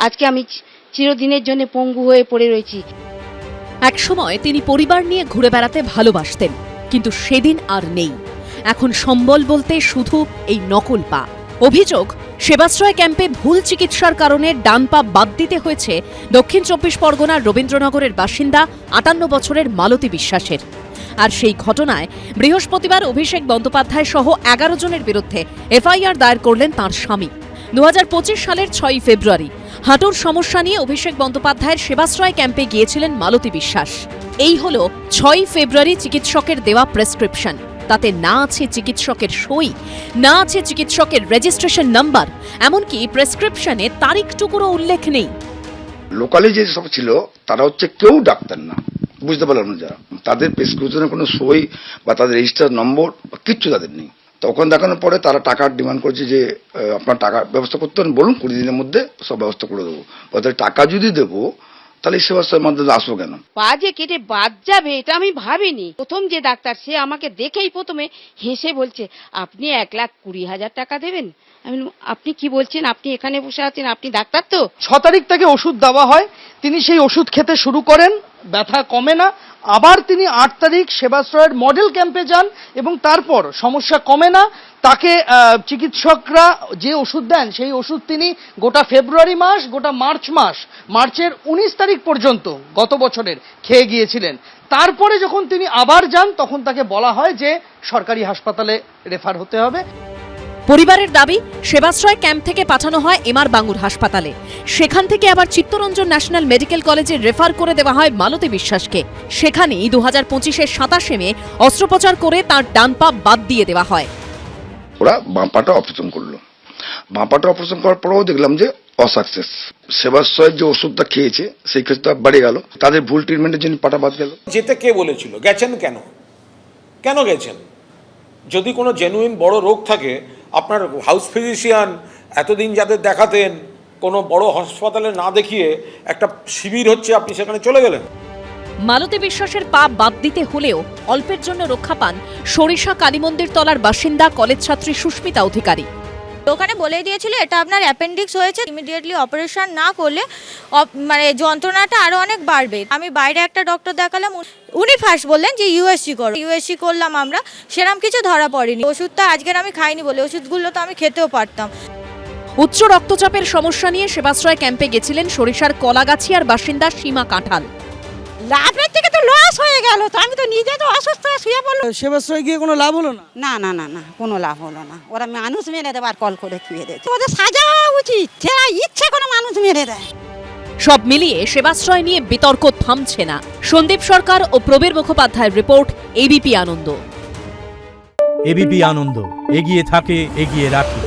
আজকে আমি চিরদিনের জন্য পঙ্গু হয়ে পড়ে রয়েছি। একসময় তিনি পরিবার নিয়ে ঘুরে বেড়াতে ভালোবাসতেন, কিন্তু সেদিন আর নেই। এখন সম্বল বলতে শুধু এই নকল পা। অভিযোগ, সেবাশ্রয় ক্যাম্পে ভুল চিকিৎসার কারণে ডান পা বাদ দিতে হয়েছে দক্ষিণ ২৪ পরগনার রবীন্দ্রনগরের বাসিন্দা ৫৮ বছরের মালতী বিশ্বাসের। আর সেই ঘটনায় বৃহস্পতিবার অভিষেক বন্দ্যোপাধ্যায় সহ ১১ জনের বিরুদ্ধে এফআইআর দায়ের করলেন তাঁর স্বামী। ২০২৫ সালের ৬ ফেব্রুয়ারি হাঁটুর সমস্যা নিয়ে অভিষেক বন্দ্যোপাধ্যায়ের সেবাশ্রয় ক্যাম্পে গিয়েছিলেন মালতী বিশ্বাস। এই হল ৬ ফেব্রুয়ারি চিকিৎসকের দেওয়া প্রেসক্রিপশন। তাতে না আছে চিকিৎসকের সই, না আছে চিকিৎসকের রেজিস্ট্রেশন নাম্বার, এমনকি প্রেসক্রিপশনে তারিখটুকুরও উল্লেখ নেই। লোকালি যে সব ছিল তারা হচ্ছে কেউ ডাক্তার না, বুঝতে পারলাম না যারা, তাদের প্রেসক্রিপশনের কোনো সই বা তাদের রেজিস্টার নম্বর কিচ্ছু তাদের নেই। তখন দেখানোর পরে তারা টাকার ডিমান্ড করছে যে আপনার টাকার ব্যবস্থা করতে হন, বলুন ২০ দিনের মধ্যে সব ব্যবস্থা করে দেবো। তাদের টাকা যদি দেবো তাহলে সেবাশ্রয়ের মাধ্যমে আসবো কেন? পা যে কেটে বাদ যাবে এটা আমি ভাবিনি। প্রথম যে ডাক্তার সে আমাকে দেখেই প্রথমে হেসে বলছে, আপনি ১,২০,০০০ টাকা দেবেন। আমি বললাম, আপনি কি বলছেন? আপনি এখানে বসে আছেন, আপনি ডাক্তার তো? ৬ তারিখ তাকে ওষুধ দেওয়া হয়, তিনি সেই ওষুধ খেতে শুরু করেন, ব্যথা কমে না। আবার তিনি ৮ তারিখ সেবাশ্রয়ের মডেল ক্যাম্পে যান এবং তারপর সমস্যা কমে না। তাকে চিকিৎসকরা যে ওষুধ দেন সেই ওষুধ তিনি গোটা ফেব্রুয়ারি মাস, গোটা মার্চের ১৯ তারিখ পর্যন্ত গত বছরের খেয়ে গিয়েছিলেন। তারপরে যখন তিনি আবার যান তখন তাকে বলা হয় যে সরকারি হাসপাতালে রেফার হতে হবে। পরিবারের দাবি, সেবাশ্রয় ক্যাম্প থেকে পাঠানো হয় এমআর বাঙ্গুর হাসপাতালে। সেখান থেকে আবার চিত্তরঞ্জন ন্যাশনাল মেডিকেল কলেজে রেফার করে দেওয়া হয় মালতী বিশ্বাসকে। সেখানেই ২০২৫-এর ২৭শে মে অস্ত্রোপচার করে তাঁর ডান পা বাদ দিয়ে দেওয়া হয়। ওরা বাঁ পাটা অপারেশন করলো। বাঁ পাটা অপারেশন করার পরেও দেখলাম যে অসাকসেস। সেবাশ্রয়ের যে ওষুধটা খেয়েছে সেই ক্ষেত্রে বেড়ে গেল, তাদের ভুল ট্রিটমেন্টের জন্য পাটা বাদ গেল। যেতে কে বলেছিল? গেছেন কেন? কেন গেছেন? যদি কোনো জেনুইন বড় রোগ থাকে, আপনার হাউস ফিজিশিয়ান এতদিন যাদের দেখাতেন কোনো বড় হাসপাতালে না দেখিয়ে একটা শিবির হচ্ছে, আপনি সেখানে চলে গেলেন। মালতী বিশ্বাসের পা বাদ দিতে হলেও অল্পের জন্য রক্ষা পান সরিষা কালীমন্দির তলার বাসিন্দা কলেজ ছাত্রী সুস্মিতা অধিকারী। ওখানে বলে দিয়েছিল এটা আপনার অ্যাপেন্ডিক্স হয়েছে, ইমিডিয়েটলি অপারেশন না করলে মানে যন্ত্রণাটা আরও অনেক বাড়বে। আমি বাইরে একটা ডক্টর দেখালাম, উনি ফার্স্ট বললেন যে ইউএসজি করো। ইউএসজি করলাম আমরা, সেরকম কিছু ধরা পড়েনি। ওষুধটা আজকের আমি খাইনি বলে ওষুধগুলো তো আমি খেতেও পারতাম। উচ্চ রক্তচাপের সমস্যা নিয়ে সেবাশ্রয় ক্যাম্পে গেছিলেন সরিষার কলাগাছিয়ার বাসিন্দা সীমা কাঁঠাল। লাভের থেকে তো লস হয়ে গেল, তো আমি তো নিজে তো অসুস্থ শুয়ে পড়লাম। সেবাশ্রয় গিয়ে কোনো লাভ হলো না? না না না না, কোনো লাভ হলো না। ওরা মানুষ মেরে দেবার কল করে খুঁয়ে দিয়েছে। ওদের সাজা উচিত, সেরা ইচ্ছে কোনো মানুষ মেরে দেয়। সব মিলিয়ে সেবাশ্রয় নিয়ে বিতর্ক থামছে না। সন্দীপ সরকার ও প্রবীর মুখোপাধ্যায়ের রিপোর্ট, এবিপি আনন্দ। এবিপি আনন্দ, এগিয়ে থাকে, এগিয়ে রাখে।